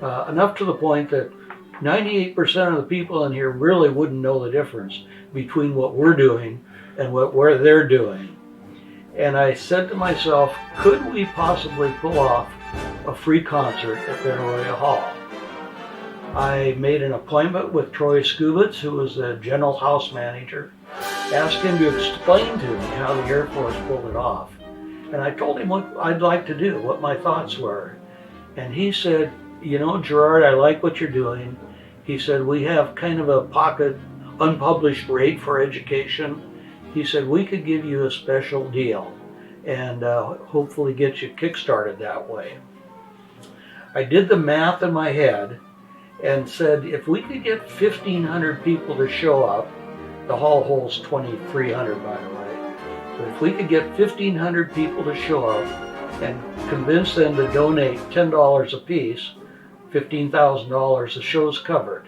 Enough to the point that 98% of the people in here really wouldn't know the difference between what we're doing and what they're doing. And I said to myself, could we possibly pull off a free concert at Benaroya Hall? I made an appointment with Troy Skubitz, who was the general house manager, asked him to explain to me how the Air Force pulled it off. And I told him what I'd like to do, what my thoughts were. And he said, you know, Gerard, I like what you're doing. He said, we have kind of a pocket unpublished rate for education. He said, we could give you a special deal and hopefully get you kickstarted that way. I did the math in my head and said, if we could get 1,500 people to show up, the hall holds 2,300, by the way. But if we could get 1,500 people to show up and convince them to donate $10 a piece, $15,000, the show's covered.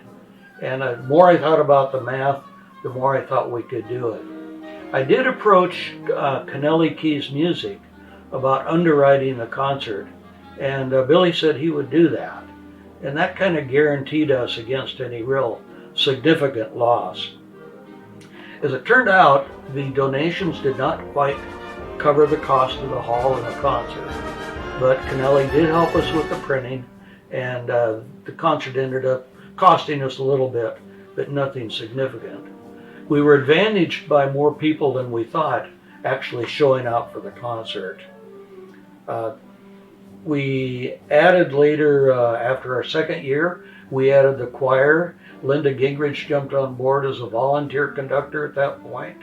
And the more I thought about the math, the more I thought we could do it. I did approach Kennelly Keys Music about underwriting the concert, and Billy said he would do that. And that kind of guaranteed us against any real significant loss. As it turned out, the donations did not quite cover the cost of the hall and the concert, but Kennelly did help us with the printing, and the concert ended up costing us a little bit, but nothing significant. We were advantaged by more people than we thought actually showing out for the concert. We added later, after our second year, we added the choir. Linda Gingrich jumped on board as a volunteer conductor at that point,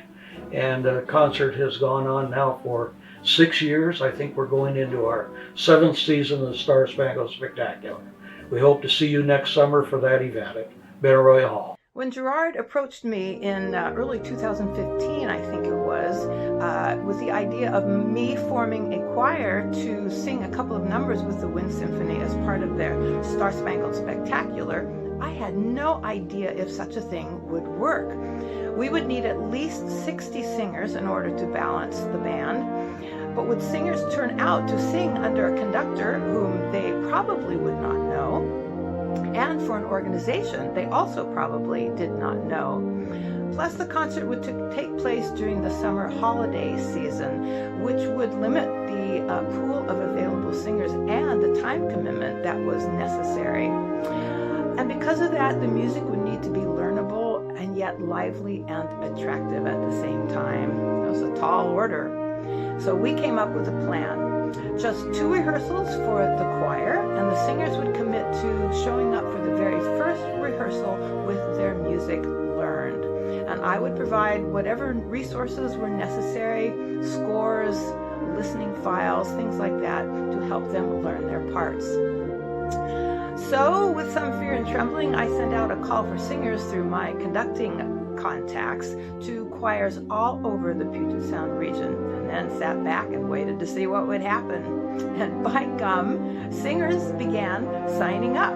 and the concert has gone on now for 6 years. I think we're going into our 7th season of the Star-Spangled Spectacular. We hope to see you next summer for that event at Benaroya Hall. When Gerard approached me in early 2015, I think it was, with the idea of me forming a choir to sing a couple of numbers with the Wind Symphony as part of their Star-Spangled Spectacular, I had no idea if such a thing would work. We would need at least 60 singers in order to balance the band. But would singers turn out to sing under a conductor whom they probably would not know? And for an organization they also probably did not know. Plus, the concert would take place during the summer holiday season, which would limit the pool of available singers and the time commitment that was necessary. And because of that, the music would need to be learnable and yet lively and attractive at the same time. It was a tall order. So we came up with a plan. Just 2 rehearsals for the choir, and the singers would commit to showing up for the very first rehearsal with their music learned. And I would provide whatever resources were necessary, scores, listening files, things like that, to help them learn their parts. So, with some fear and trembling, I sent out a call for singers through my conducting contacts to choirs all over the Puget Sound region, and then sat back and waited to see what would happen. And by gum, singers began signing up.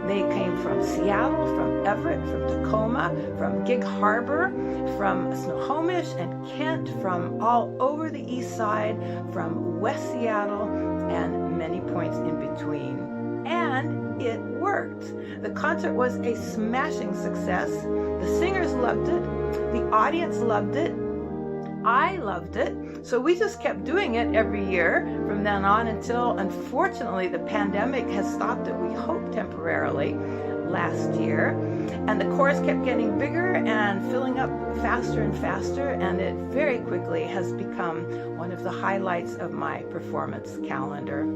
They came from Seattle, from Everett, from Tacoma, from Gig Harbor, from Snohomish and Kent, from all over the east side, from West Seattle, and many points in between. And it worked. The concert was a smashing success. The singers loved it. The audience loved it. I loved it. So we just kept doing it every year from then on until, unfortunately, the pandemic has stopped it, we hope temporarily, last year. And the chorus kept getting bigger and filling up faster and faster, and it very quickly has become one of the highlights of my performance calendar.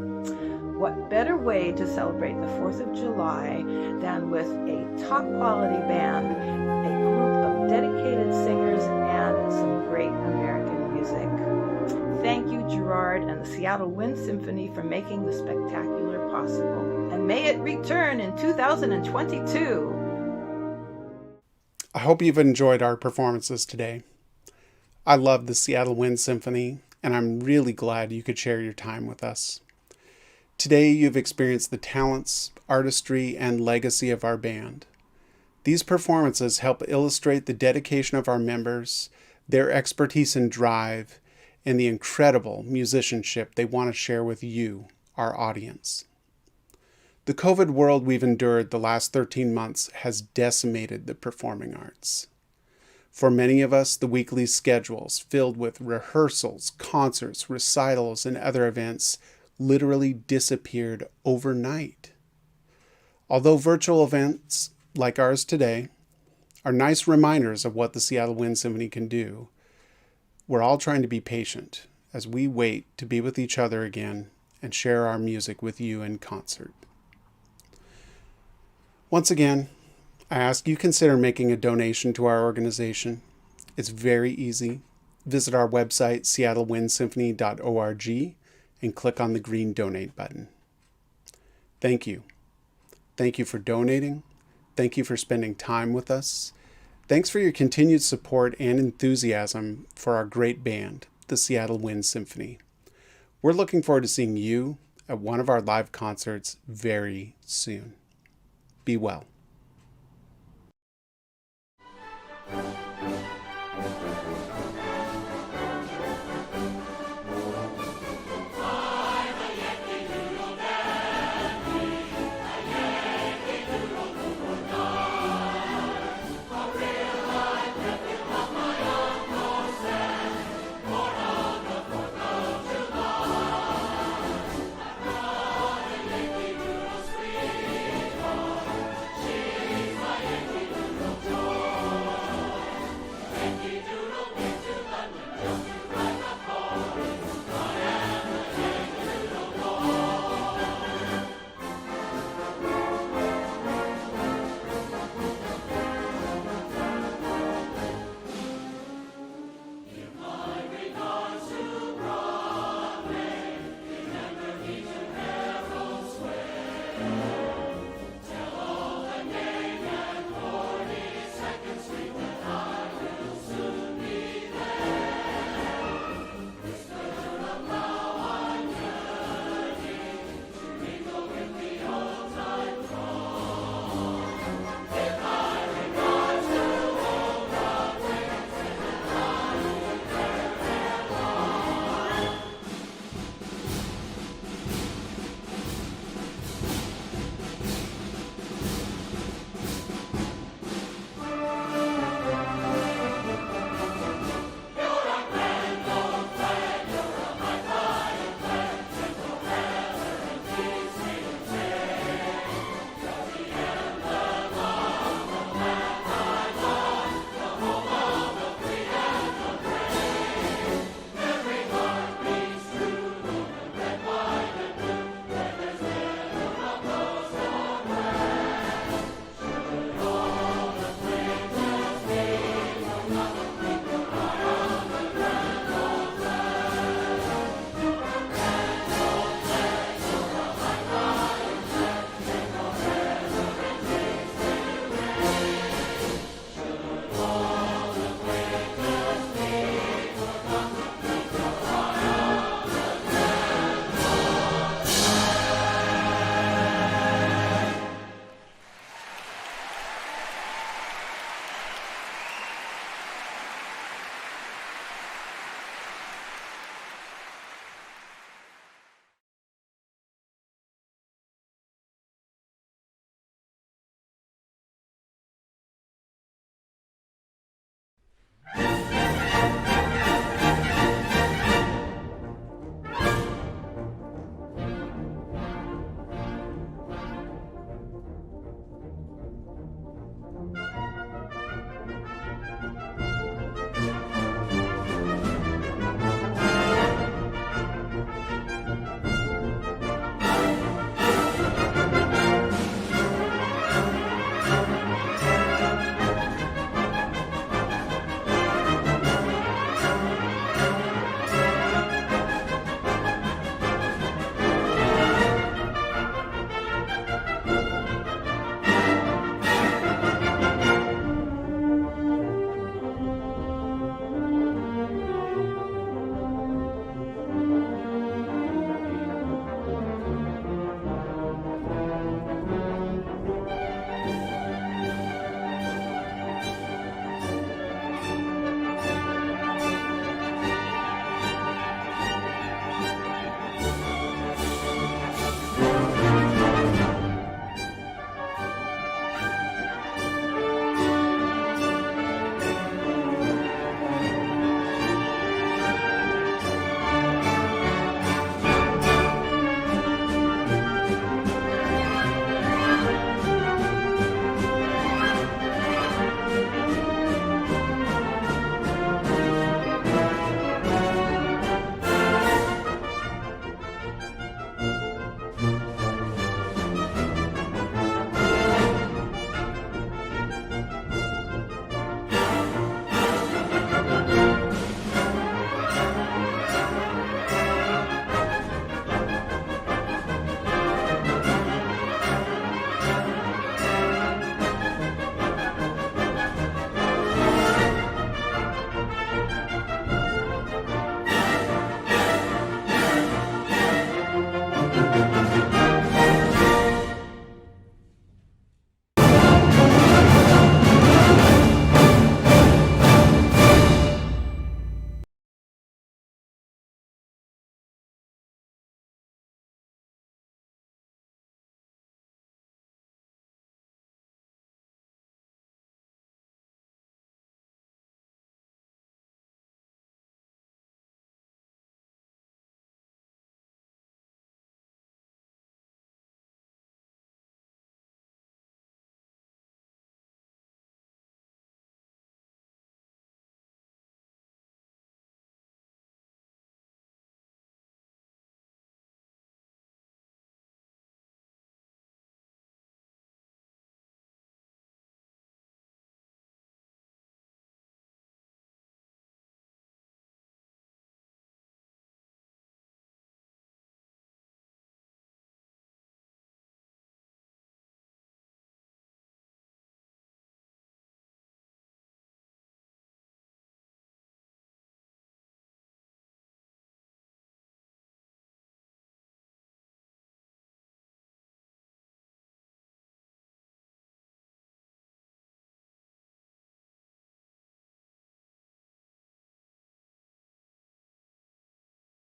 What better way to celebrate the 4th of July than with a top quality band, a group of dedicated singers, and some great American music. thank you, Gerard and the Seattle Wind Symphony, for making the spectacular possible. And may it return in 2022. I hope you've enjoyed our performances today. I love the Seattle Wind Symphony, and I'm really glad you could share your time with us. Today, you've experienced the talents, artistry, and legacy of our band. These performances help illustrate the dedication of our members, their expertise and drive, and the incredible musicianship they want to share with you, our audience. The COVID world we've endured the last 13 months has decimated the performing arts. For many of us, the weekly schedules filled with rehearsals, concerts, recitals, and other events literally disappeared overnight. Although virtual events like ours today are nice reminders of what the Seattle Wind Symphony can do, we're all trying to be patient as we wait to be with each other again and share our music with you in concert. Once again, I ask you consider making a donation to our organization. It's very easy. Visit our website, seattlewindsymphony.org, and click on the green donate button. Thank you. Thank you for donating. Thank you for spending time with us. Thanks for your continued support and enthusiasm for our great band, the Seattle Wind Symphony. We're looking forward to seeing you at one of our live concerts very soon. Be well.